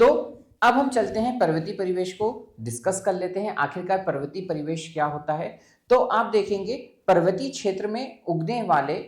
तो अब हम चलते हैं पर्वतीय परिवेश को डिस्कस कर लेते हैं, आखिरकार पर्वतीय परिवेश क्या होता है। तो आप देखेंगे पर्वतीय क्षेत्र में उगने वाले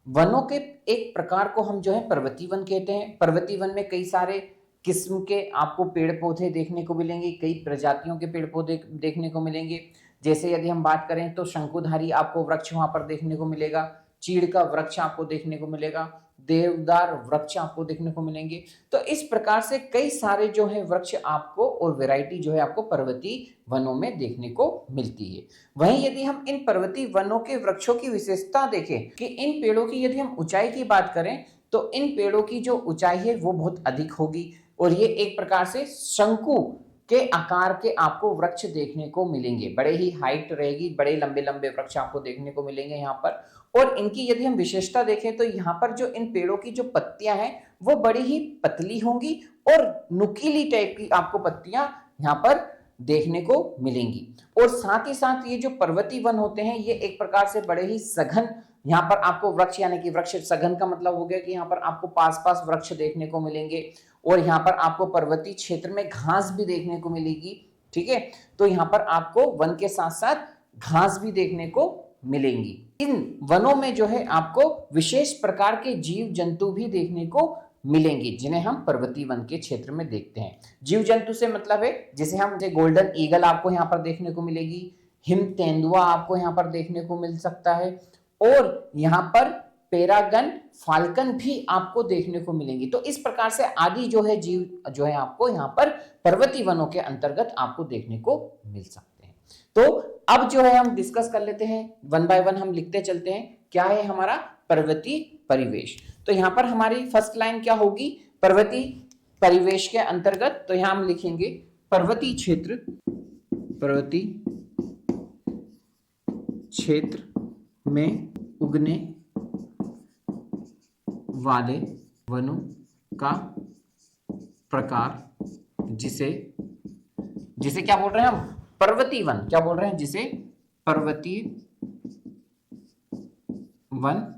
वनों के एक प्रकार को हम जो है पर्वतीय वन कहते हैं। पर्वतीय वन में कई सारे किस्म के आपको पेड़ पौधे देखने को मिलेंगे, कई प्रजातियों के पेड़ पौधे देखने को मिलेंगे। जैसे यदि हम बात करें तो शंकुधारी आपको वृक्ष वहां पर देखने को मिलेगा, चीड़ का वृक्ष आपको देखने को मिलेगा, देवदार वृक्ष आपको देखने को मिलेंगे। तो इस प्रकार से कई सारे जो है वृक्ष आपको और वैरायटी जो है आपको पर्वतीय वनों में देखने को मिलती है। वहीं यदि हम इन पर्वतीय वनों के वृक्षों की विशेषता देखें कि इन पेड़ों की यदि हम ऊंचाई की बात करें तो इन पेड़ों की जो ऊंचाई है वो बहुत अधिक होगी और ये एक प्रकार से शंकु के आकार के आपको वृक्ष देखने को मिलेंगे, बड़े ही हाइट रहेगी, बड़े लंबे लंबे वृक्ष आपको देखने को मिलेंगे यहाँ पर। और इनकी यदि हम विशेषता देखें तो यहाँ पर जो इन पेड़ों की जो पत्तियां हैं वो बड़ी ही पतली होंगी और नुकीली टाइप की आपको पत्तियां यहाँ पर देखने को मिलेंगी। और साथ ही साथ ये जो पर्वतीय वन होते हैं ये एक प्रकार से बड़े ही सघन यहाँ पर आपको वृक्ष, यानी कि वृक्ष सघन का मतलब हो गया कि यहाँ पर आपको पास पास वृक्ष देखने को मिलेंगे और यहाँ पर आपको पर्वतीय क्षेत्र में घास भी देखने को मिलेगी। ठीक है, तो यहाँ पर आपको वन के साथ साथ घास भी देखने को मिलेंगी। इन वनों में जो है आपको विशेष प्रकार के जीव जंतु भी देखने को मिलेंगे जिन्हें हम पर्वतीय वन के क्षेत्र में देखते हैं। जीव जंतु से मतलब है जैसे हम गोल्डन ईगल आपको यहाँ पर देखने को मिलेगी, हिम तेंदुआ आपको यहाँ पर देखने को मिल सकता है और यहाँ पर पेरागन फाल्कन भी आपको देखने को मिलेंगी। तो इस प्रकार से आदि जो है जीव जो है आपको यहाँ पर पर्वतीय वनों के अंतर्गत आपको देखने को मिल सकते हैं। तो अब जो है हम डिस्कस कर लेते हैं, वन बाय वन हम लिखते चलते हैं क्या है हमारा पर्वतीय परिवेश। तो यहाँ पर हमारी फर्स्ट लाइन क्या होगी, पर्वतीय परिवेश के अंतर्गत, तो यहाँ हम लिखेंगे पर्वतीय क्षेत्र, पर्वतीय क्षेत्र में उगने वाले वनों का प्रकार, जिसे जिसे क्या बोल रहे हैं हम, पर्वतीय वन, क्या बोल रहे हैं, जिसे पर्वतीय वन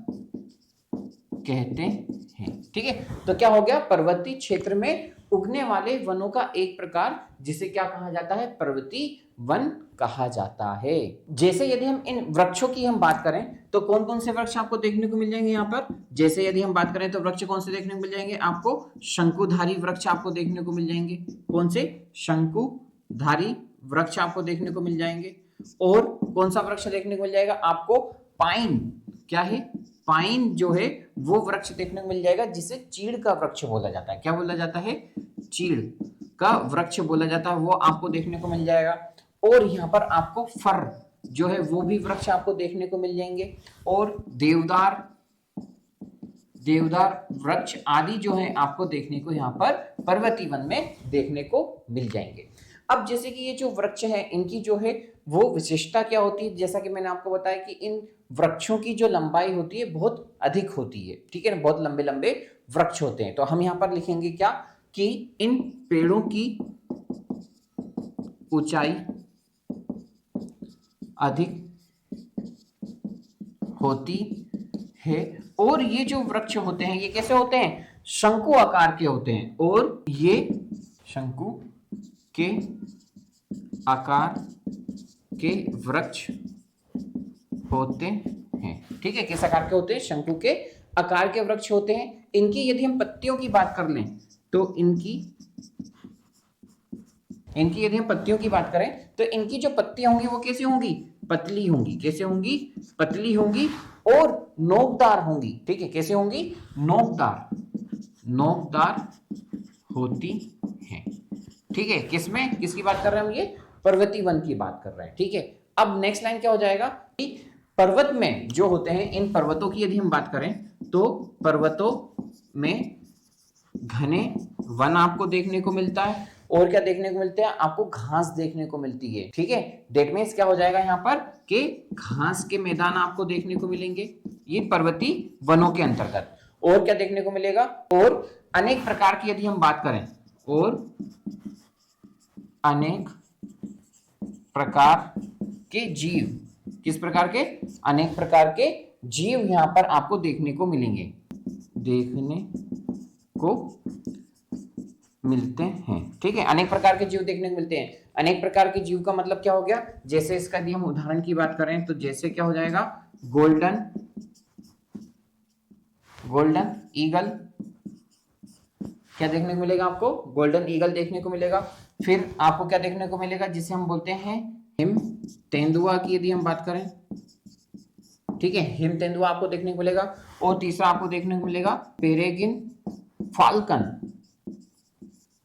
कहते हैं। ठीक है, तो क्या हो गया, पर्वतीय क्षेत्र में उगने वाले वनों का एक प्रकार जिसे क्या कहा जाता है, पर्वतीय वन कहा जाता है। जैसे यदि हम इन वृक्षों की हम बात करें तो कौन कौन से वृक्ष आपको देखने को मिल जाएंगे यहाँ पर। जैसे यदि हम बात करें तो वृक्ष कौन से देखने को मिल जाएंगे आपको, शंकुधारी वृक्ष आपको देखने को मिल जाएंगे। कौन से, शंकुधारी वृक्ष आपको देखने को मिल जाएंगे। और कौन सा वृक्ष देखने को मिल जाएगा आपको, पाइन, क्या है, पाइन जो है वो वृक्ष देखने को मिल जाएगा जिसे चीड़ का वृक्ष बोला जाता है। क्या बोला जाता है, चीड़ का वृक्ष बोला जाता है, वो आपको देखने को मिल जाएगा। और यहाँ पर आपको फर जो है वो भी वृक्ष आपको देखने को मिल जाएंगे। और देवदार वृक्ष आदि जो है आपको देखने को यहाँ पर पर्वतीय वन में देखने को मिल जाएंगे। अब जैसे कि ये जो वृक्ष है इनकी जो है वो विशेषता क्या होती है, जैसा कि मैंने आपको बताया कि इन वृक्षों की जो लंबाई होती है बहुत अधिक होती है। ठीक है ना, बहुत लंबे लंबे वृक्ष होते हैं। तो हम यहाँ पर लिखेंगे क्या, कि इन पेड़ों की ऊंचाई अधिक होती है और ये जो वृक्ष होते हैं ये कैसे होते हैं, शंकु आकार के होते हैं और ये शंकु के आकार के वृक्ष होते हैं। ठीक है, किस आकार के होते हैं, शंकु के आकार के वृक्ष होते हैं। इनकी यदि हम पत्तियों की बात कर लें तो इनकी यदि हम पत्तियों की बात करें तो इनकी जो पत्तियां होंगी वो कैसी होंगी, पतली होंगी। कैसे होंगी, पतली होंगी और नोकदार होंगी। ठीक है, कैसे होंगी, नोकदार होती हैं। ठीक है, किसमें, किसकी बात कर रहे हैं हम, ये पर्वतीय वन की बात कर रहे हैं। ठीक है, अब नेक्स्ट लाइन क्या हो जाएगा कि पर्वत में जो होते हैं, इन पर्वतों की यदि हम बात करें तो पर्वतों में घने वन आपको देखने को मिलता है और क्या देखने को मिलते हैं आपको, घास देखने को मिलती है। ठीक है, डेट मीन्स क्या हो जाएगा यहाँ पर कि घास के मैदान आपको देखने को मिलेंगे ये पर्वतीय वनों के अंतर्गत। और क्या देखने को मिलेगा, और अनेक प्रकार की यदि हम बात करें, और अनेक प्रकार के जीव, किस प्रकार के, अनेक प्रकार के जीव यहाँ पर आपको देखने को मिलेंगे, देखने को मिलते हैं। ठीक है, अनेक प्रकार के जीव देखने को मिलते हैं। अनेक प्रकार के जीव का मतलब क्या हो गया, जैसे इसका यदि हम उदाहरण की बात करें तो जैसे क्या हो जाएगा, गोल्डन ईगल, क्या देखने को मिलेगा आपको, गोल्डन ईगल देखने को मिलेगा। फिर आपको क्या देखने को मिलेगा, जिसे हम बोलते हैं हिम तेंदुआ की यदि हम बात करें, ठीक है, हिम तेंदुआ आपको देखने को मिलेगा। और तीसरा आपको देखने को मिलेगा पेरेग्रिन फाल्कन,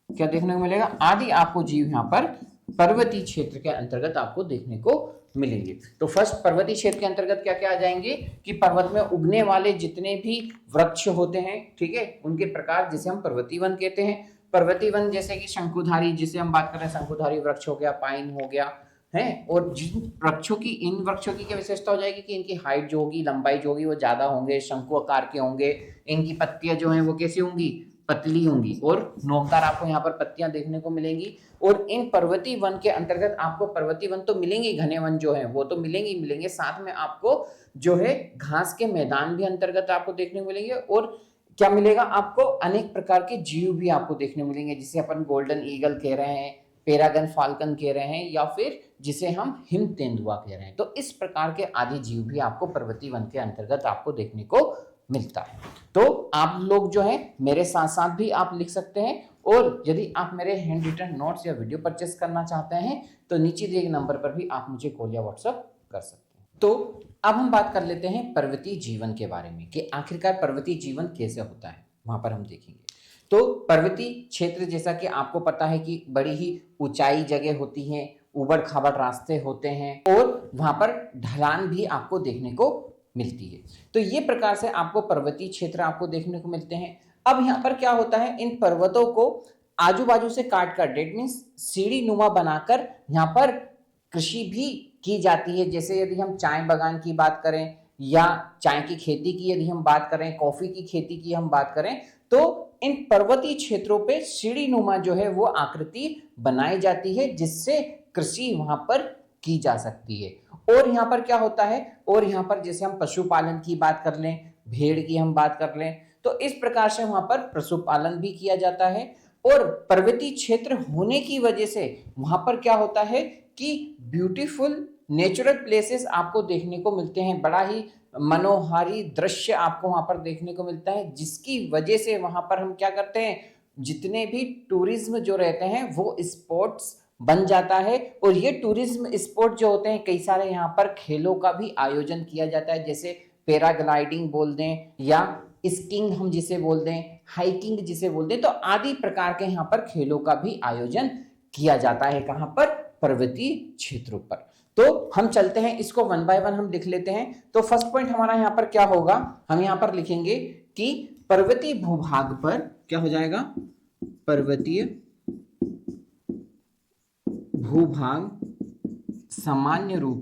क्या देखने को मिलेगा, आदि आपको जीव यहाँ पर पर्वतीय क्षेत्र के अंतर्गत आपको देखने को मिलेंगे। तो फर्स्ट पर्वतीय क्षेत्र के अंतर्गत क्या क्या आ जाएंगे कि पर्वत में उगने वाले जितने भी वृक्ष होते हैं, ठीक है, उनके प्रकार जिसे हम पर्वतीय वन कहते हैं। पर्वतीय वन जैसे कि शंकुधारी, जिसे हम बात कर रहे हैं, शंकुधारी वृक्ष हो गया, पाइन हो गया है। और जिन वृक्षों की, इन वृक्षों की क्या विशेषता हो जाएगी कि इनकी हाइट जो होगी, लंबाई जो होगी वो ज्यादा होंगे, शंकु आकार के होंगे, इनकी पत्तियां जो हैं वो कैसी होंगी, पतली होंगी और नोकदार आपको यहाँ पर पत्तियां देखने को मिलेंगी। और इन पर्वतीय वन के अंतर्गत आपको पर्वतीय वन तो मिलेंगे, घने वन जो है वो तो मिलेंगे ही मिलेंगे, साथ में आपको जो है घास के मैदान भी अंतर्गत आपको देखने को मिलेंगे। और क्या मिलेगा आपको, अनेक प्रकार के जीव भी आपको देखने मिलेंगे, जिसे अपन गोल्डन ईगल कह रहे हैं, पेरागन फाल्कन कह रहे हैं, या फिर जिसे हम हिम तेंदुआ कह रहे हैं। तो इस प्रकार के आदि जीव भी आपको पर्वतीय वन के अंतर्गत आपको देखने को मिलता है। तो आप लोग जो है मेरे साथ साथ भी आप लिख सकते हैं। और यदि आप मेरे हैंड रिटन नोट्स या वीडियो परचेस करना चाहते हैं तो नीचे दिए गए नंबर पर भी आप मुझे कॉल या व्हाट्सएप कर सकते हैं। तो अब हम बात कर लेते हैं पर्वतीय जीवन के बारे में कि आखिरकार पर्वतीय जीवन कैसे होता है, वहां पर हम देखेंगे। तो पर्वतीय क्षेत्र जैसा कि आपको पता है कि बड़ी ही ऊंचाई जगह होती है, उबड़ खाबड़ रास्ते होते हैं और वहां पर ढलान भी आपको देखने को मिलती है। तो ये प्रकार से आपको पर्वतीय क्षेत्र आपको देखने को मिलते हैं। अब यहाँ पर क्या होता है, इन पर्वतों को आजू बाजू से काट कर, डेट मीन्स सीढ़ी नुमा बनाकर यहाँ पर कृषि भी की जाती है। जैसे यदि हम चाय बागान की बात करें या चाय की खेती की यदि हम बात करें, कॉफी की खेती की हम बात करें, तो इन पर्वतीय क्षेत्रों पे सीढ़ी नुमा जो है वो आकृति बनाई जाती है, जिससे कृषि वहां पर की जा सकती है। और यहाँ पर क्या होता है, और यहाँ पर जैसे हम पशुपालन की बात कर लें, भेड़ की हम बात कर लें, तो इस प्रकार से वहां पर पशुपालन भी किया जाता है। और पर्वतीय क्षेत्र होने की वजह से वहां पर क्या होता है कि ब्यूटीफुल नेचुरल प्लेसेस आपको देखने को मिलते हैं, बड़ा ही मनोहारी दृश्य आपको वहां पर देखने को मिलता है, जिसकी वजह से वहां पर हम क्या करते हैं, जितने भी टूरिज्म जो रहते हैं वो स्पॉट्स बन जाता है। और ये टूरिज्म स्पॉट जो होते हैं, कई सारे यहाँ पर खेलों का भी आयोजन किया जाता है, जैसे पैराग्लाइडिंग बोल दें या स्कीइंग हम जिसे बोल दें, हाइकिंग जिसे बोल दें, तो आदि प्रकार के यहाँ पर खेलों का भी आयोजन किया जाता है। कहाँ पर, पर्वतीय क्षेत्रों पर। तो हम चलते हैं, इसको वन बाय वन हम लिख लेते हैं। तो फर्स्ट पॉइंट हमारा यहाँ पर क्या होगा, हम यहाँ पर लिखेंगे कि पर्वतीय भूभाग पर क्या हो जाएगा, पर्वतीय भूभाग सामान्य रूप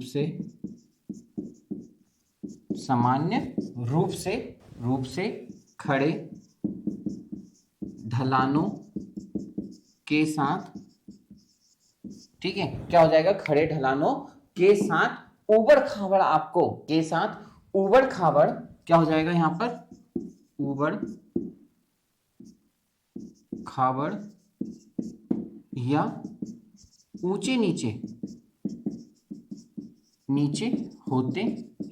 से खड़े ढलानों के साथ, ठीक है, क्या हो जाएगा, खड़े ढलानों के साथ ऊबड़ खाबड़, आपको के साथ ऊबड़ खाबड़ क्या हो जाएगा, यहां पर ऊबड़ खाबड़ या ऊंचे नीचे होते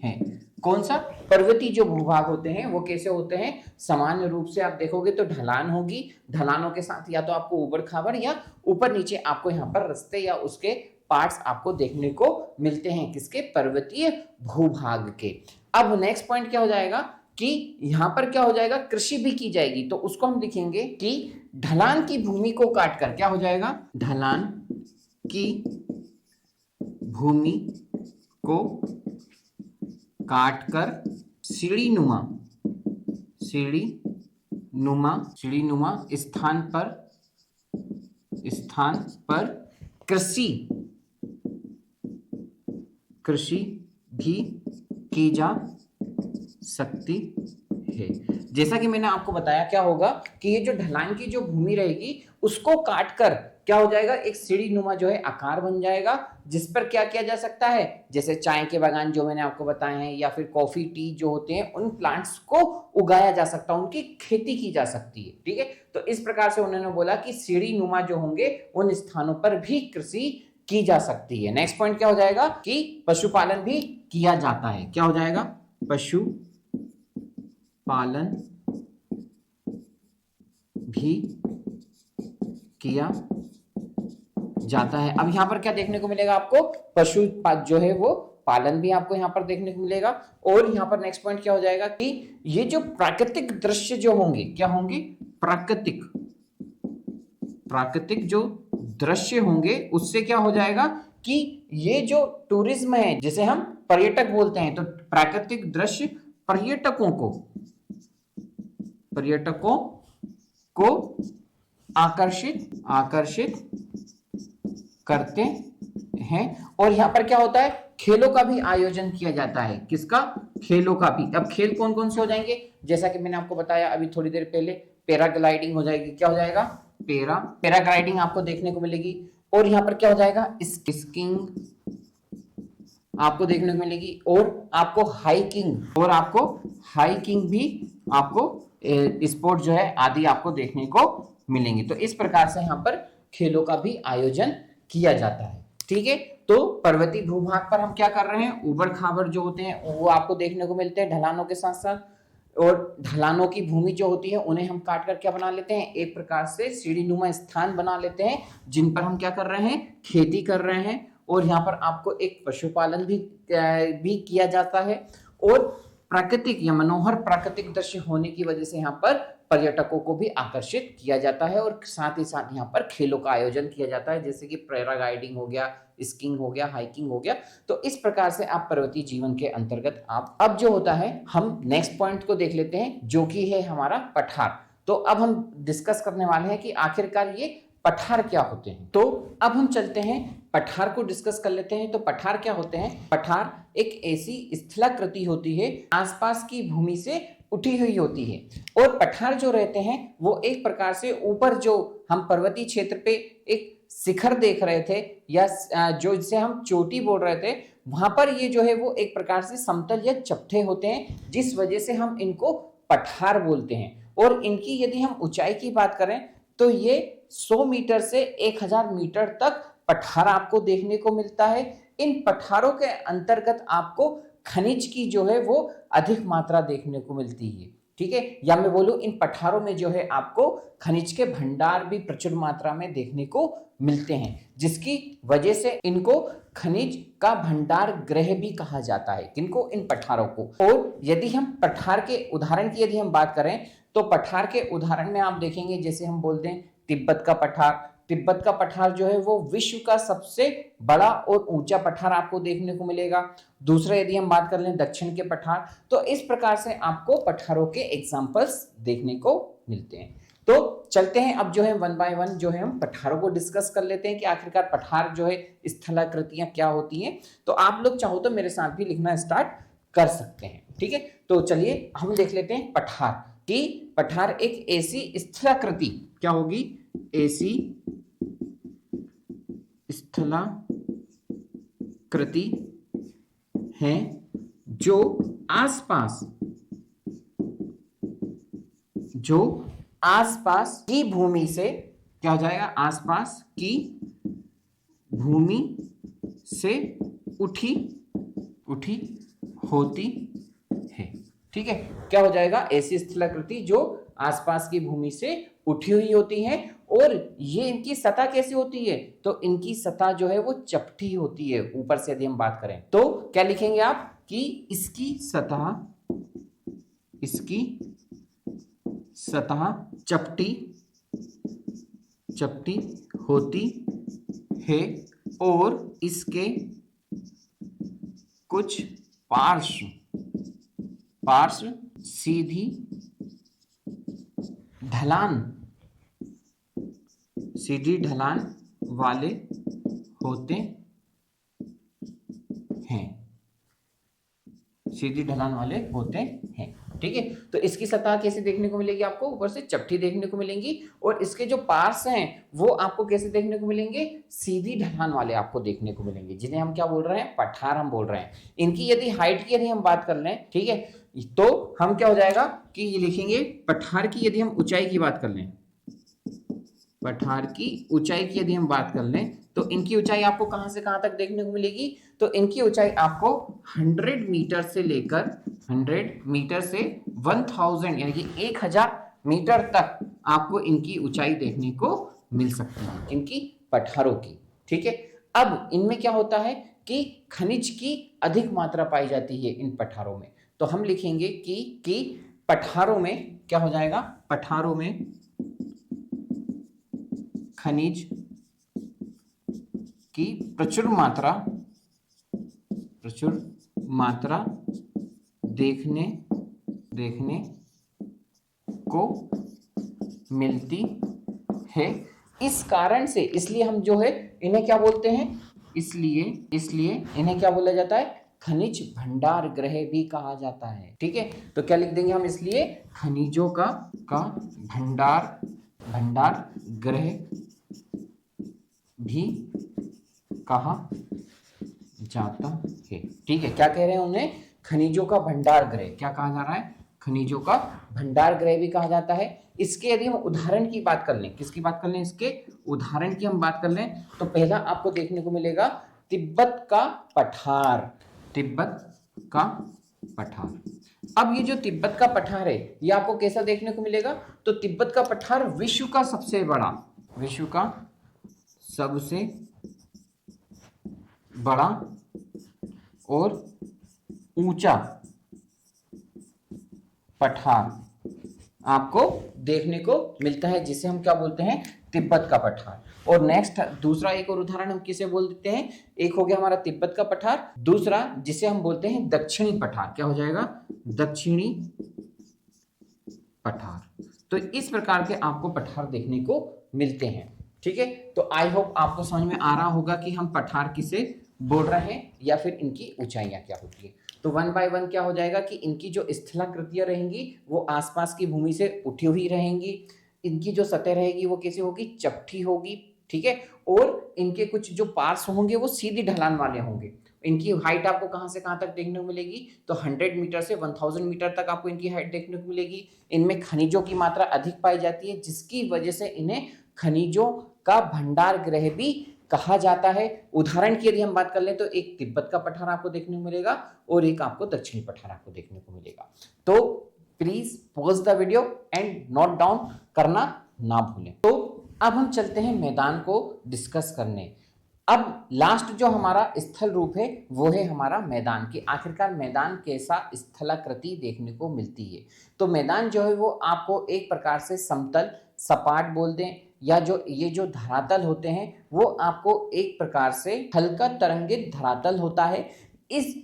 हैं। कौन सा, पर्वतीय जो भूभाग होते हैं वो कैसे होते हैं, सामान्य रूप से आप देखोगे तो ढलान होगी, ढलानों के साथ या तो आपको ऊबड़ खाबड़ या ऊपर नीचे आपको यहाँ पर रास्ते या उसके पार्ट्स आपको देखने को मिलते हैं, किसके, पर्वतीय भूभाग के। अब नेक्स्ट पॉइंट क्या हो जाएगा कि यहाँ पर क्या हो जाएगा, कृषि भी की जाएगी। तो उसको हम लिखेंगे कि ढलान की भूमि को काटकर क्या हो जाएगा, ढलान की भूमि को काटकर सीढ़ी नुमा स्थान पर कृषि भी की जा सकती है। जैसा कि मैंने आपको बताया, क्या होगा कि ये जो ढलान की जो भूमि रहेगी उसको काट कर क्या हो जाएगा, एक सीढ़ी नुमा जो है आकार बन जाएगा, जिस पर क्या किया जा सकता है, जैसे चाय के बागान जो मैंने आपको बताए हैं या फिर कॉफी टी जो होते हैं, उन प्लांट्स को उगाया जा सकता है, उनकी खेती की जा सकती है। ठीक है, तो इस प्रकार से उन्होंने बोला कि सीढ़ी नुमा जो होंगे उन स्थानों पर भी कृषि की जा सकती है। नेक्स्ट पॉइंट क्या हो जाएगा कि पशुपालन भी किया जाता है। क्या हो जाएगा, पशुपालन भी किया जाता है। अब यहां पर क्या देखने को मिलेगा आपको, पशु जो है वो पालन भी आपको यहां पर देखने को मिलेगा। और यहां पर नेक्स्ट पॉइंट क्या हो जाएगा कि ये जो प्राकृतिक दृश्य जो होंगे, क्या होंगे, प्राकृतिक जो दृश्य होंगे, उससे क्या हो जाएगा कि ये जो टूरिज्म है, जिसे हम पर्यटक बोलते हैं, तो प्राकृतिक दृश्य पर्यटकों को आकर्षित करते हैं। और यहां पर क्या होता है, खेलों का भी आयोजन किया जाता है। किसका, खेलों का भी। अब खेल कौन कौन से हो जाएंगे, जैसा कि मैंने आपको बताया अभी थोड़ी देर पहले, पैराग्लाइडिंग हो जाएगी। क्या हो जाएगा, पैराग्लाइडिंग आपको देखने को मिलेगी। और यहां पर क्या हो जाएगा, स्कीइंग आपको देखने को मिलेगी। और आपको हाइकिंग भी आपको स्पोर्ट जो है आदि आपको देखने को मिलेंगे। तो इस प्रकार से यहाँ पर खेलों का भी आयोजन किया जाता है। ठीक है, तो पर्वतीय भूभाग पर हम क्या कर रहे हैं, ऊबड़ खाबड़ जो होते हैं वो आपको देखने को मिलते हैं ढलानों के साथ साथ। और ढलानों की भूमि जो होती है उन्हें हम काट कर क्या बना लेते हैं, एक प्रकार से सीढ़ीनुमा स्थान बना लेते हैं, जिन पर हम क्या कर रहे हैं, खेती कर रहे हैं। और यहाँ पर आपको एक पशुपालन भी किया जाता है। और प्राकृतिक या मनोहर प्राकृतिक दृश्य होने की वजह से यहाँ पर पर्यटकों को भी आकर्षित किया जाता है। और साथ ही साथ यहाँ पर खेलों का आयोजन किया जाता है, जैसे कि पैराग्लाइडिंग हो गया, स्कीइंग हो गया, हाइकिंग हो गया। तो इस प्रकार से आप पर्वतीय जीवन के अंतर्गत आप अब जो होता है, हम नेक्स्ट पॉइंट को देख लेते हैं, जो कि है हमारा पठार। तो अब हम डिस्कस करने वाले हैं कि आखिरकार ये पठार क्या होते हैं। तो अब हम चलते हैं पठार को डिस्कस कर लेते हैं। तो पठार क्या होते हैं, पठार एक ऐसी स्थलाकृति होती है, आसपास की भूमि से उठी हुई होती है। और पठार जो रहते हैं वो एक प्रकार से ऊपर, जो हम पर्वतीय क्षेत्र पे एक शिखर देख रहे थे या जो जिसे हम चोटी बोल रहे थे, वहां पर ये जो है वो एक प्रकार से समतल या चपटे होते हैं, जिस वजह से हम इनको पठार बोलते हैं। और इनकी यदि हम ऊंचाई की बात करें तो ये 100 मीटर से 1000 मीटर तक पठार आपको देखने को मिलता है। इन पठारों के अंतर्गत आपको खनिज की जो है वो अधिक मात्रा देखने को मिलती है। ठीक है, या मैं बोलूं इन पठारों में जो है आपको खनिज के भंडार भी प्रचुर मात्रा में देखने को मिलते हैं, जिसकी वजह से इनको खनिज का भंडार गृह भी कहा जाता है। किनको, इन पठारों को। और यदि हम पठार के उदाहरण की यदि हम बात करें तो पठार के उदाहरण में आप देखेंगे, जैसे हम बोलते हैं तिब्बत का पठार। तिब्बत का पठार जो है वो विश्व का सबसे बड़ा और ऊंचा पठार आपको देखने को मिलेगा। दूसरा यदि हम बात कर लें दक्षिण के पठार, तो इस प्रकार से आपको पठारों के एग्जांपल्स देखने को मिलते हैं। तो चलते हैं अब जो है वन बाय वन जो है हम पठारों को डिस्कस कर लेते हैं कि आखिरकार पठार जो है स्थलाकृतियां क्या होती हैं। तो आप लोग चाहो तो मेरे साथ भी लिखना स्टार्ट कर सकते हैं। ठीक है, तो चलिए हम देख लेते हैं पठार कि पठार एक ऐसी स्थलाकृति क्या होगी, ऐसी स्थलाकृति है जो आसपास की भूमि से क्या हो जाएगा, आसपास की भूमि से उठी होती है। ठीक है, क्या हो जाएगा, ऐसी स्थलाकृति जो आसपास की भूमि से उठी हुई होती है। और ये इनकी सतह कैसी होती है, तो इनकी सतह जो है वो चपटी होती है। ऊपर से यदि हम बात करें तो क्या लिखेंगे आप कि इसकी सतह चपटी होती है और इसके कुछ पार्श्व सीधी ढलान वाले होते हैं। ठीक है। तो इसकी सतह कैसे देखने को मिलेगी आपको, ऊपर से चपटी देखने को मिलेंगी, और इसके जो पार्श्व हैं वो आपको कैसे देखने को मिलेंगे, सीधी ढलान वाले आपको देखने को मिलेंगे, जिन्हें हम क्या बोल रहे हैं, पठार हम बोल रहे हैं। इनकी यदि हाइट की यदि हम बात कर लें, ठीक है, तो हम क्या हो जाएगा कि ये लिखेंगे पठार की यदि हम ऊंचाई की बात कर लें, पठार की ऊंचाई की यदि हम बात कर लें, तो इनकी ऊंचाई आपको कहां से कहां तक देखने को मिलेगी, तो इनकी ऊंचाई आपको 100 मीटर से लेकर 100 मीटर से 1000 यानी कि 1000 मीटर तक आपको इनकी ऊंचाई देखने को मिल सकती है, इनकी पठारों की। ठीक है, अब इनमें क्या होता है कि खनिज की अधिक मात्रा पाई जाती है इन पठारों में, तो हम लिखेंगे कि पठारों में क्या हो जाएगा, पठारों में खनिज की प्रचुर मात्रा देखने को मिलती है। इस कारण से, इसलिए हम जो है इन्हें क्या बोलते हैं, इसलिए इन्हें क्या बोला जाता है, खनिज भंडार गृह भी कहा जाता है। ठीक है, तो क्या लिख देंगे हम, इसलिए खनिजों का भंडार गृह भी कहा जाता है। ठीक है, क्या कह रहे हैं उन्हें, खनिजों का भंडार गृह, क्या कहा जा रहा है, खनिजों का भंडार गृह भी कहा जाता है। इसके यदि हम उदाहरण की बात कर लें, किसकी बात कर लें, इसके उदाहरण की हम बात कर लें, तो पहला आपको देखने को मिलेगा तिब्बत का पठार, तिब्बत का पठार। अब ये जो तिब्बत का पठार है ये आपको कैसा देखने को मिलेगा, तो तिब्बत का पठार विश्व का सबसे बड़ा और ऊंचा पठार आपको देखने को मिलता है, जिसे हम क्या बोलते हैं, तिब्बत का पठार। और नेक्स्ट दूसरा एक और उदाहरण हम किसे बोल देते हैं, एक हो गया हमारा तिब्बत का पठार, दूसरा जिसे हम बोलते हैं दक्षिणी पठार, क्या हो जाएगा, दक्षिणी पठार। तो इस प्रकार के आपको पठार देखने को मिलते हैं। ठीक है, तो आई होप आपको समझ में आ रहा होगा कि हम पठार किसे बोल रहे हैं या फिर इनकी ऊंचाइयां क्या होती है। तो वन बाय वन क्या हो जाएगा कि इनकी जो स्थलाकृतियां रहेंगी वो आसपास की भूमि से उठी हुई रहेंगी, इनकी जो सतह रहेगी वो कैसी होगी, चपटी होगी। ठीक है, और इनके कुछ जो पार्श्व होंगे वो सीधी ढलान वाले होंगे। इनकी हाइट आपको कहां से कहां तक देखने को मिलेगी, तो 100 मीटर से 1000 मीटर तक आपको इनकी हाइट देखने को मिलेगी। इनमें खनिजों की मात्रा अधिक पाई जाती है, जिसकी वजह से इन्हें खनिजों का भंडार गृह भी कहा जाता है। उदाहरण की यदि हम बात कर लें तो एक तिब्बत का पठार आपको देखने को मिलेगा और एक आपको दक्षिणी पठार आपको देखने को मिलेगा। तो please pause the video and note down करना ना भूलें। तो अब हम चलते हैं मैदान को डिस्कस करने। अब लास्ट जो हमारा स्थल रूप है वो है हमारा मैदान, की आखिरकार मैदान कैसा स्थलाकृति देखने को मिलती है। तो मैदान जो है वो आपको एक प्रकार से समतल, सपाट बोल दें, या जो ये जो धरातल होते हैं वो आपको एक प्रकार से हल्का तरंगित धरातल होता है। इस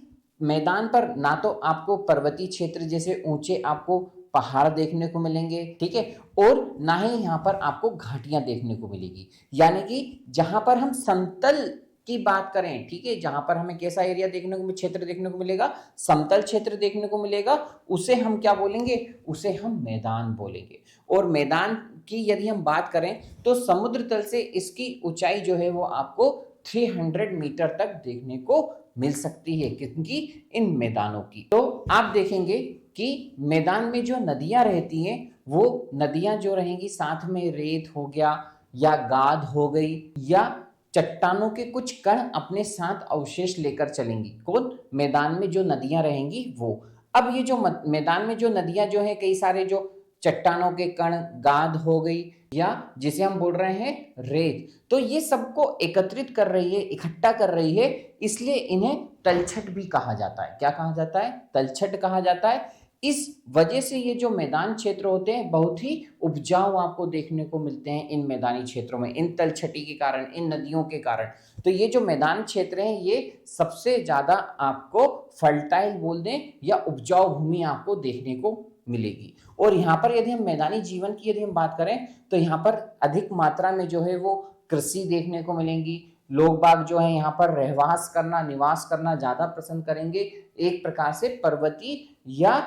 मैदान पर ना तो आपको पर्वतीय क्षेत्र जैसे ऊंचे आपको पहाड़ देखने को मिलेंगे, ठीक है, और ना ही यहाँ पर आपको घाटियां देखने को मिलेगी। यानी कि जहां पर हम समतल की बात करें, ठीक है, जहां पर हमें कैसा एरिया देखने को, क्षेत्र देखने को मिलेगा, समतल क्षेत्र देखने को मिलेगा, उसे हम क्या बोलेंगे, उसे हम मैदान बोलेंगे। और मैदान की यदि हम बात करें तो समुद्र तल से इसकी ऊंचाई जो है वो आपको 300 मीटर तक देखने को मिल सकती है, क्योंकि इन मैदानों की। तो आप देखेंगे कि मैदान में जो नदियां रहती हैं वो नदियां जो रहेंगी, साथ में रेत हो गया या गाद हो गई या चट्टानों के कुछ कण अपने साथ अवशेष लेकर चलेंगी। कौन, मैदान में जो नदियां रहेंगी वो। अब ये जो मैदान में जो नदियां जो है, कई सारे जो चट्टानों के कण, गाद हो गई या जिसे हम बोल रहे हैं रेत, तो ये सबको एकत्रित कर रही है, इकट्ठा कर रही है, इसलिए इन्हें तलछट भी कहा जाता है। क्या कहा जाता है, तलछट कहा जाता है। इस वजह से ये जो मैदान क्षेत्र होते हैं बहुत ही उपजाऊ आपको देखने को मिलते हैं इन मैदानी क्षेत्रों में, इन तलछटी के कारण, इन नदियों के कारण। तो ये जो मैदान क्षेत्र हैं ये सबसे ज्यादा आपको फर्टाइल बोल दें या उपजाऊ भूमि आपको देखने को मिलेगी। और यहाँ पर यदि हम मैदानी जीवन की यदि हम बात करें तो यहाँ पर अधिक मात्रा में जो है वो कृषि देखने को मिलेंगी। लोग बाग जो है यहाँ पर रहवास करना, निवास करना ज्यादा पसंद करेंगे। एक प्रकार से पर्वतीय या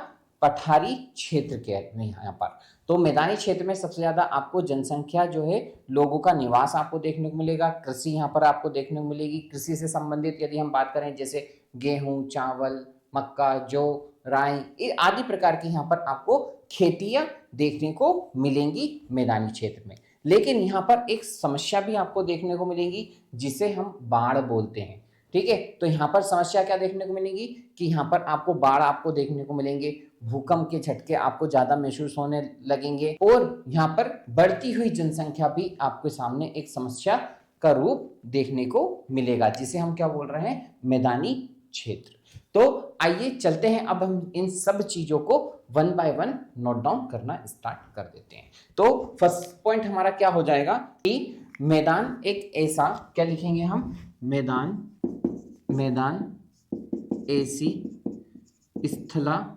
पठारी क्षेत्र के यहाँ पर। तो मैदानी क्षेत्र में सबसे ज्यादा आपको जनसंख्या जो है, लोगों का निवास आपको देखने को मिलेगा। कृषि यहाँ पर आपको देखने को मिलेगी। कृषि से संबंधित यदि हम बात करें, जैसे गेहूं, चावल, मक्का, जौ, राई आदि प्रकार की यहाँ पर आपको खेतियां देखने को मिलेंगी मैदानी क्षेत्र में। लेकिन यहाँ पर एक समस्या भी आपको देखने को मिलेगी जिसे हम बाढ़ बोलते हैं। ठीक है, तो यहाँ पर समस्या क्या देखने को मिलेगी कि यहाँ पर आपको बाढ़ आपको देखने को मिलेंगे, भूकंप के झटके आपको ज्यादा महसूस होने लगेंगे, और यहाँ पर बढ़ती हुई जनसंख्या भी आपके सामने एक समस्या का रूप देखने को मिलेगा, जिसे हम क्या बोल रहे हैं, मैदानी क्षेत्र। तो आइए चलते हैं, अब हम इन सब चीजों को one by one note down करना स्टार्ट कर देते हैं। तो फर्स्ट पॉइंट हमारा क्या हो जाएगा कि मैदान एक ऐसा, क्या लिखेंगे हम, मैदान ऐसी स्थलाकृति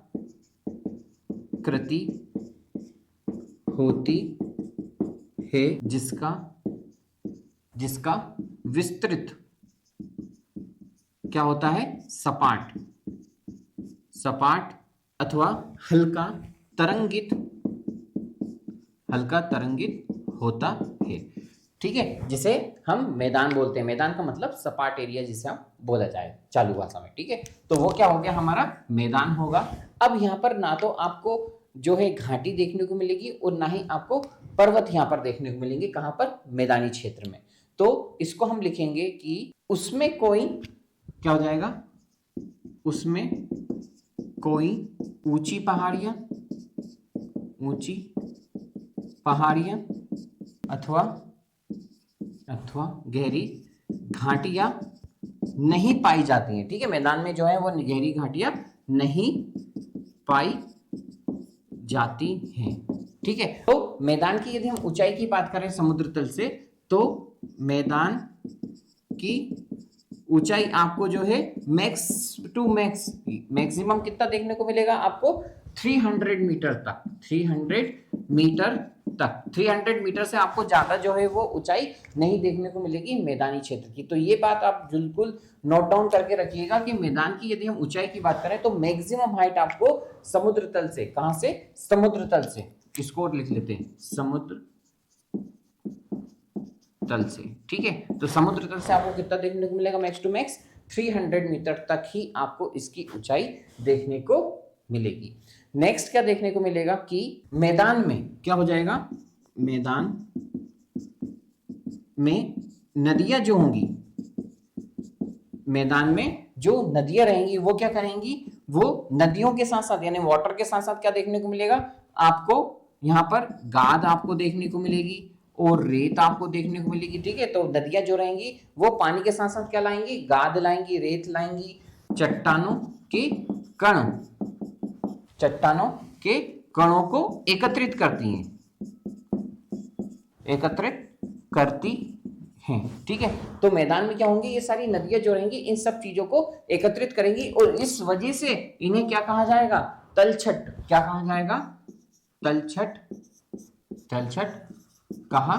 होती है जिसका विस्तृत क्या होता है, सपाट अथवा हल्का तरंगित होता है। ठीक है, जिसे हम मैदान बोलते हैं। मैदान का मतलब सपाट एरिया जिसे हम बोला जाए चालू भाषा में। ठीक है, तो वो क्या हो गया, हमारा मैदान होगा। अब यहाँ पर ना तो आपको जो है घाटी देखने को मिलेगी और ना ही आपको पर्वत यहाँ पर देखने को मिलेंगे। कहाँ पर, मैदानी क्षेत्र में। तो इसको हम लिखेंगे कि उसमें कोई क्या हो जाएगा, उसमें कोई ऊंची पहाड़ियां अथवा गहरी घाटियां नहीं पाई जाती हैं। ठीक है, मैदान में जो है वो गहरी घाटियां नहीं पाई जाती हैं। ठीक है, तो मैदान की यदि हम ऊंचाई की बात करें समुद्र तल से, तो मैदान की ऊंचाई आपको जो है मैक्सिमम कितना देखने को मिलेगा आपको, 300 मीटर तक। 300 मीटर से आपको ज्यादा जो है वो ऊंचाई नहीं देखने को मिलेगी मैदानी क्षेत्र की। तो ये बात आप बिल्कुल नोट डाउन करके रखिएगा कि मैदान की यदि हम ऊंचाई की बात करें तो मैक्सिमम हाइट आपको समुद्र तल से, कहां से, समुद्र तल से, इसको लिख लेते हैं, समुद्र तल से। ठीक है, तो समुद्र तल से आपको कितना देखने को मिलेगा, मैक्स टू मैक्स 300 मीटर तक ही आपको इसकी ऊंचाई देखने को मिलेगी। नेक्स्ट क्या देखने को मिलेगा कि मैदान में क्या हो जाएगा, मैदान में नदियां जो होंगी, मैदान में जो नदियां रहेंगी वो क्या करेंगी, वो नदियों के साथ साथ यानी वाटर के साथ साथ क्या देखने को मिलेगा आपको, यहाँ पर गाद आपको देखने को मिलेगी और रेत आपको देखने को मिलेगी। ठीक है, तो नदियां जो रहेंगी वो पानी के साथ साथ क्या लाएंगी, गाद लाएंगी, रेत लाएंगी, चट्टानों के कणों को एकत्रित करती हैं। ठीक है, तो मैदान में क्या होंगी, ये सारी नदियां जो रहेंगी इन सब चीजों को एकत्रित करेंगी और इस वजह से इन्हें क्या कहा जाएगा, तलछट। क्या कहा जाएगा, तलछट कहा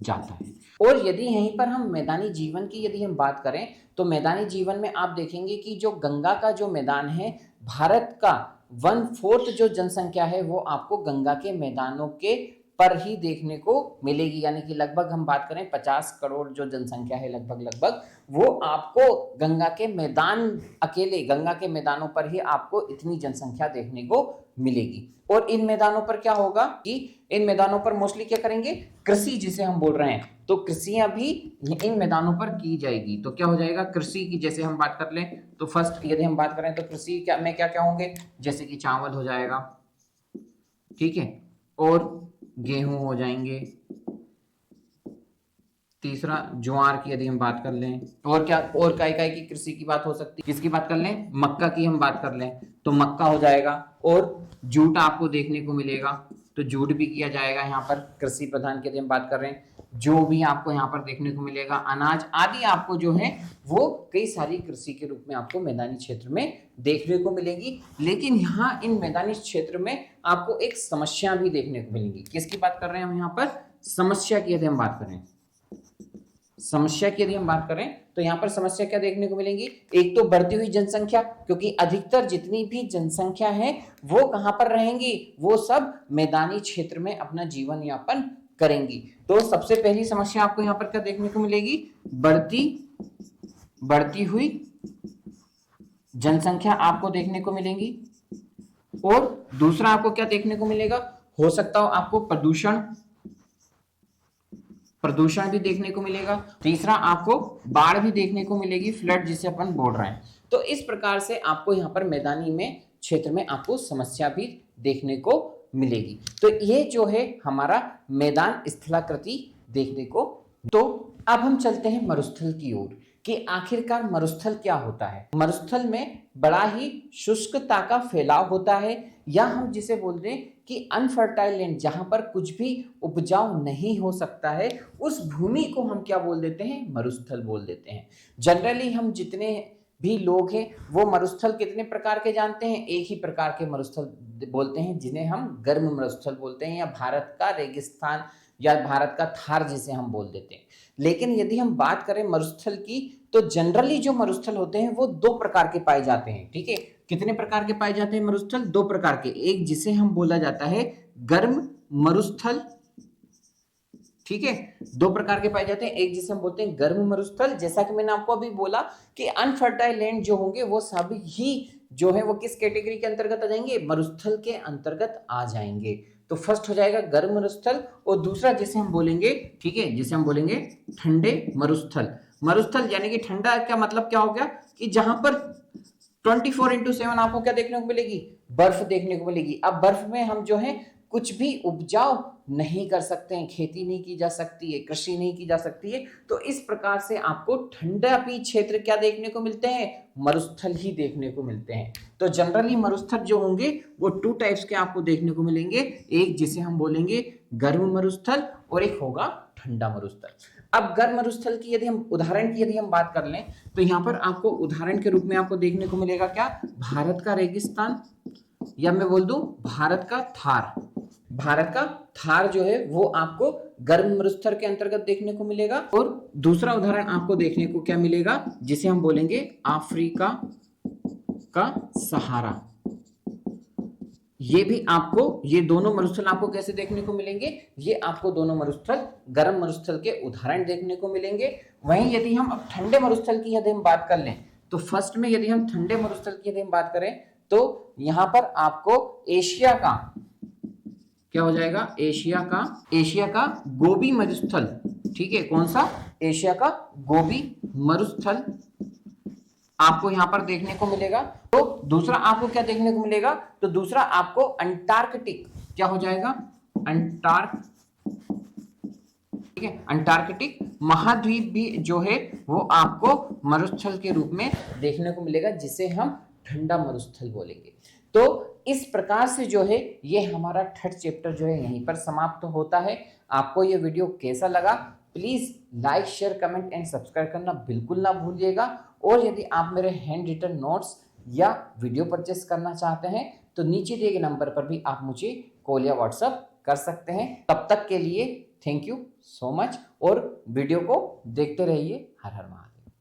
जाता है। और यदि यहीं पर हम मैदानी जीवन की यदि हम बात करें तो मैदानी जीवन में आप देखेंगे कि जो गंगा का जो मैदान है, भारत का 1/4 जो जनसंख्या है वो आपको गंगा के मैदानों के पर ही देखने को मिलेगी। यानी कि लगभग हम बात करें 50 करोड़ जो जनसंख्या है लगभग वो आपको गंगा के मैदान, अकेले गंगा के मैदानों पर ही आपको इतनी जनसंख्या देखने को मिलेगी। और इन मैदानों पर क्या होगा कि इन मैदानों पर मोस्टली क्या करेंगे, कृषि जिसे हम बोल रहे हैं, तो कृषियां भी इन मैदानों पर की जाएगी। तो क्या हो जाएगा, कृषि की जैसे हम बात कर लें तो फर्स्ट यदि हम बात करें तो कृषि क्या में क्या क्या होंगे, जैसे कि चावल हो जाएगा, ठीक है, और गेहूं हो जाएंगे, तीसरा ज्वार की यदि हम बात कर लें, और क्या, और काय काय की कृषि की बात हो सकती है, किसकी बात कर लें, मक्का की हम बात कर लें तो मक्का हो जाएगा, और जूट आपको देखने को मिलेगा तो जूट भी किया जाएगा। यहाँ पर कृषि प्रधान की यदि हम बात कर रहे हैं, जो भी आपको यहाँ पर देखने को मिलेगा, अनाज आदि आपको जो है वो कई सारी कृषि के रूप में आपको मैदानी क्षेत्र में देखने को मिलेगी। लेकिन यहाँ इन मैदानी क्षेत्र में आपको एक समस्या भी देखने को मिलेगी। किसकी बात कर रहे हैं हम यहाँ पर, समस्या की यदि हम बात करें, समस्या की यदि हम बात करें तो यहाँ पर समस्या क्या देखने को मिलेंगी? एक तो बढ़ती हुई जनसंख्या, क्योंकि अधिकतर जितनी भी जनसंख्या है वो कहाँ पर रहेंगी? वो सब मैदानी क्षेत्र में अपना जीवन यापन करेंगी। तो सबसे पहली समस्या आपको यहाँ पर क्या देखने को मिलेगी? बढ़ती हुई जनसंख्या आपको देखने को मिलेंगी। और दूसरा आपको क्या देखने को मिलेगा? हो सकता हो आपको प्रदूषण भी देखने को मिलेगा। तीसरा आपको बाढ़ भी देखने को मिलेगी, फ्लड जिसे अपन बोल रहे हैं। तो इस प्रकार से आपको यहाँ पर मैदानी में क्षेत्र में आपको समस्या भी देखने को मिलेगी। तो ये जो है हमारा मैदान स्थलाकृति देखने को। तो अब हम चलते हैं मरुस्थल की ओर कि आखिरकार मरुस्थल क्या होता है। मरुस्थल में बड़ा ही शुष्कता का फैलाव होता है, या हम जिसे बोलते हैं कि अनफर्टाइल लैंड, जहां पर कुछ भी उपजाऊ नहीं हो सकता है, उस भूमि को हम क्या बोल देते हैं? मरुस्थल बोल देते हैं। जनरली हम जितने भी लोग हैं वो मरुस्थल कितने प्रकार के जानते हैं? एक ही प्रकार के मरुस्थल बोलते हैं, जिन्हें हम गर्म मरुस्थल बोलते हैं, या भारत का रेगिस्तान या भारत का थार जिसे हम बोल देते हैं। लेकिन यदि हम बात करें मरुस्थल की, तो जनरली जो मरुस्थल होते हैं वो दो प्रकार के पाए जाते हैं। ठीक है, कितने प्रकार के पाए जाते हैं मरुस्थल? दो प्रकार के। एक जिसे हम बोला जाता है गर्म मरुस्थल, ठीक है, दो प्रकार के पाए जाते हैं। एक जिसे हम बोलते हैं गर्म मरुस्थल, जैसा कि मैंने आपको अभी बोला कि अनफर्टाइल लैंड जो होंगे वो सभी ही जो है वो किस कैटेगरी के अंतर्गत आ जाएंगे? मरुस्थल के अंतर्गत आ जाएंगे। तो फर्स्ट हो जाएगा गर्म मरुस्थल, और दूसरा जिसे हम बोलेंगे, ठीक है, जिसे हम बोलेंगे ठंडे मरुस्थल। मरुस्थल यानी कि ठंडा का मतलब क्या हो गया? कि जहां पर 24x7 आपको क्या देखने को मिलेगी? बर्फ देखने को मिलेगी। अब बर्फ में हम जो है कुछ भी उपजाऊ नहीं कर सकते हैं, खेती नहीं की जा सकती है, कृषि नहीं की जा सकती है। तो इस प्रकार से आपको ठंडा भी क्षेत्र क्या देखने को मिलते हैं? मरुस्थल ही देखने को मिलते हैं। तो जनरली मरुस्थल जो होंगे वो टू टाइप्स के आपको देखने को मिलेंगे, एक जिसे हम बोलेंगे गर्म मरुस्थल और एक होगा ठंडा मरुस्थल। अब गर्म मरुस्थल की यदि हम उदाहरण की यदि हम बात कर लें, तो यहाँ पर आपको उदाहरण के रूप में आपको देखने को मिलेगा क्या? भारत का रेगिस्तान, या मैं बोल दूं भारत का थार। भारत का थार जो है वो आपको गर्म मरुस्थल के अंतर्गत देखने को मिलेगा। और दूसरा उदाहरण आपको देखने को क्या मिलेगा? जिसे हम बोलेंगे अफ्रीका का सहारा। ये भी आपको, ये दोनों मरुस्थल आपको कैसे देखने को मिलेंगे? ये आपको दोनों मरुस्थल गर्म मरुस्थल के उदाहरण देखने को मिलेंगे। वहीं यदि हम अब ठंडे मरुस्थल की यदि हम बात कर लें, तो फर्स्ट में यदि हम ठंडे मरुस्थल की यदि हम बात करें, तो यहां पर आपको एशिया का क्या हो जाएगा? एशिया का गोबी मरुस्थल, ठीक है, कौन सा? एशिया का गोबी मरुस्थल आपको यहां पर देखने को मिलेगा। तो दूसरा आपको क्या देखने को मिलेगा? तो दूसरा आपको अंटार्कटिक क्या हो जाएगा? ठीक है, अंटार्कटिक महाद्वीप भी जो है वो आपको मरुस्थल के रूप में देखने को मिलेगा, जिसे हम ठंडा मरुस्थल बोलेंगे। तो इस प्रकार से जो है ये हमारा थर्ड चैप्टर जो है यहीं पर समाप्त होता है। आपको ये वीडियो कैसा लगा? Please like, share, comment and subscribe करना बिल्कुल ना भूलिएगा। और यदि आप मेरे हैंड रिटन नोट्स या वीडियो परचेस करना चाहते हैं तो नीचे दिए गए नंबर पर भी आप मुझे कॉल या व्हाट्सएप कर सकते हैं। तब तक के लिए थैंक यू सो मच, और वीडियो को देखते रहिए। हर हर महादेव।